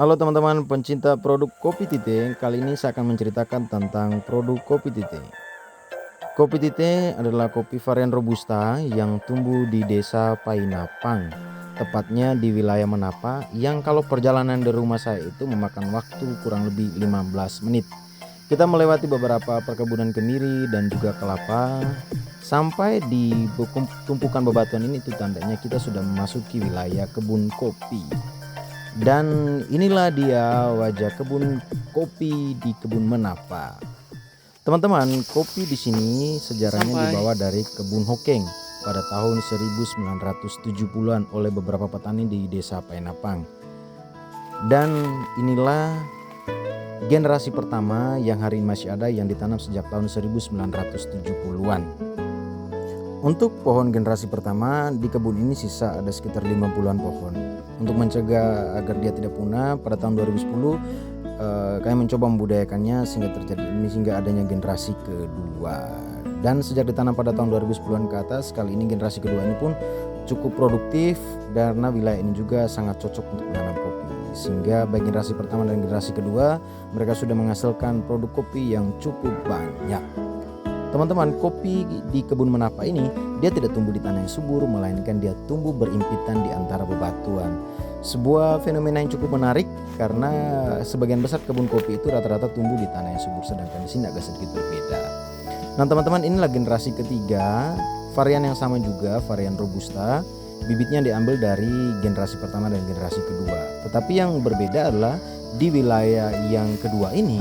Halo teman-teman pencinta produk kopi Tite, kali ini saya akan menceritakan tentang produk kopi Tite. Kopi Tite adalah kopi varian Robusta yang tumbuh di desa Painapang, tepatnya di wilayah Menapa, yang kalau perjalanan dari rumah saya itu memakan waktu kurang lebih 15 menit. Kita melewati beberapa perkebunan kemiri dan juga kelapa. Sampai di tumpukan bebatuan ini, itu tandanya kita sudah memasuki wilayah kebun kopi. Dan inilah dia wajah kebun kopi di kebun Menapa. Teman-teman, kopi di sini sejarahnya dibawa dari kebun Hokeng pada tahun 1970-an oleh beberapa petani di desa Painapang. Dan inilah generasi pertama yang hari ini masih ada, yang ditanam sejak tahun 1970-an. Untuk pohon generasi pertama di kebun ini sisa ada sekitar 50-an pohon. Untuk mencegah agar dia tidak punah, pada tahun 2010 kami mencoba membudayakannya sehingga adanya generasi kedua. Dan sejak ditanam pada tahun 2010-an ke atas, kali ini generasi kedua ini pun cukup produktif karena wilayah ini juga sangat cocok untuk menanam kopi. Sehingga baik generasi pertama dan generasi kedua mereka sudah menghasilkan produk kopi yang cukup banyak. Teman-teman, kopi di kebun Menapa ini dia tidak tumbuh di tanah yang subur, melainkan dia tumbuh berimpitan di antara bebatuan. Sebuah fenomena yang cukup menarik karena sebagian besar kebun kopi itu rata-rata tumbuh di tanah yang subur, sedangkan di sini agak sedikit berbeda. Nah teman-teman, inilah generasi ketiga, varian yang sama juga, varian Robusta. Bibitnya diambil dari generasi pertama dan generasi kedua. Tetapi yang berbeda adalah di wilayah yang kedua ini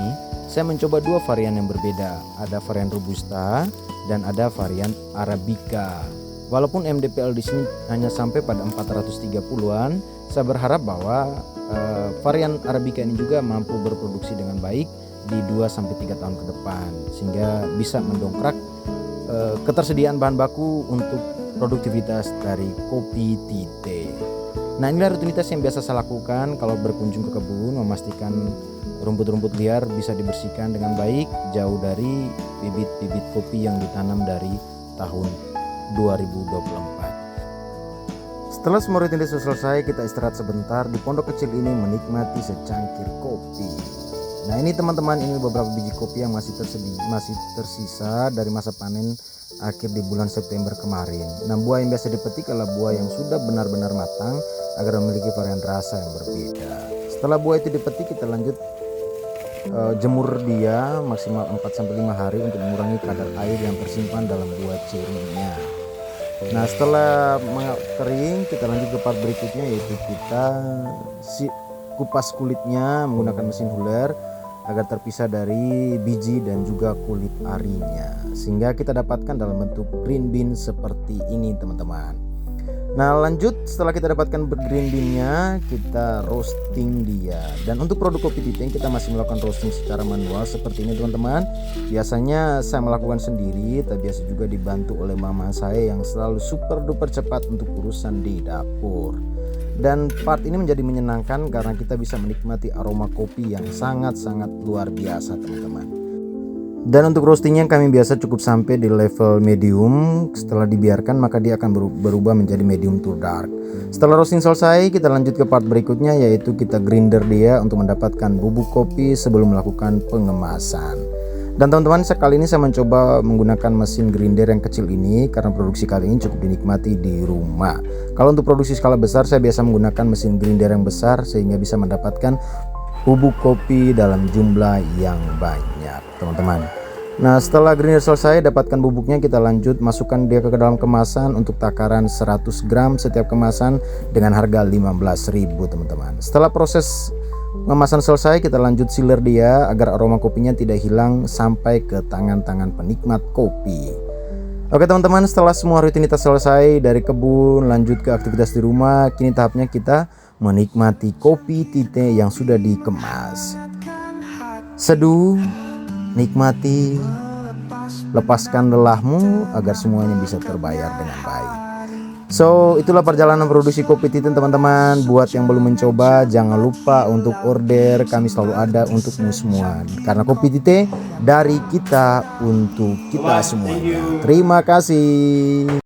saya mencoba dua varian yang berbeda. Ada varian Robusta dan ada varian Arabica. Walaupun MDPL di sini hanya sampai pada 430-an, saya berharap bahwa varian Arabica ini juga mampu berproduksi dengan baik di 2-3 tahun ke depan, sehingga bisa mendongkrak ketersediaan bahan baku untuk produktivitas dari kopi Tite. Nah, inilah rutinitas yang biasa saya lakukan kalau berkunjung ke kebun, memastikan rumput-rumput liar bisa dibersihkan dengan baik, jauh dari bibit-bibit kopi yang ditanam dari tahun 2024. Setelah semua rutinitas selesai, kita istirahat sebentar di pondok kecil ini menikmati secangkir kopi. Nah ini teman-teman, ini beberapa biji kopi yang masih tersisa dari masa panen akhir di bulan September kemarin. Nah buah yang biasa dipetik adalah buah yang sudah benar-benar matang agar memiliki varian rasa yang berbeda. Setelah buah itu dipetik, kita lanjut jemur dia maksimal 4-5 hari untuk mengurangi kadar air yang tersimpan dalam buah cerinya. Nah setelah kering, kita lanjut ke part berikutnya, yaitu kita kupas kulitnya menggunakan mesin huler agar terpisah dari biji dan juga kulit arinya, sehingga kita dapatkan dalam bentuk green bean seperti ini teman-teman. Nah lanjut, setelah kita dapatkan green bean-nya, kita roasting dia. Dan untuk produk kopi Tite kita masih melakukan roasting secara manual seperti ini teman-teman. Biasanya saya melakukan sendiri, tapi biasa juga dibantu oleh mama saya yang selalu super duper cepat untuk urusan di dapur. Dan part ini menjadi menyenangkan karena kita bisa menikmati aroma kopi yang sangat-sangat luar biasa teman-teman. Dan untuk roastingnya kami biasa cukup sampai di level medium. Setelah dibiarkan maka dia akan berubah menjadi medium to dark. Setelah roasting selesai, kita lanjut ke part berikutnya, yaitu kita grinder dia untuk mendapatkan bubuk kopi sebelum melakukan pengemasan. Dan teman-teman, kali ini saya mencoba menggunakan mesin grinder yang kecil ini karena produksi kali ini cukup dinikmati di rumah. Kalau untuk produksi skala besar, saya biasa menggunakan mesin grinder yang besar sehingga bisa mendapatkan bubuk kopi dalam jumlah yang banyak teman-teman. Nah setelah grinder selesai, dapatkan bubuknya, kita lanjut masukkan dia ke dalam kemasan untuk takaran 100 gram setiap kemasan dengan harga 15.000 teman-teman. Setelah proses pengemasan selesai, kita lanjut sealer dia agar aroma kopinya tidak hilang sampai ke tangan-tangan penikmat kopi. Oke teman-teman, setelah semua rutinitas selesai dari kebun lanjut ke aktivitas di rumah, kini tahapnya kita menikmati kopi Tite yang sudah dikemas. Seduh, nikmati, lepaskan lelahmu agar semuanya bisa terbayar dengan baik. So itulah perjalanan produksi kopi Tite teman-teman. Buat yang belum mencoba, jangan lupa untuk order, kami selalu ada untukmu semua. Karena kopi Tite dari kita untuk kita semuanya. Terima kasih.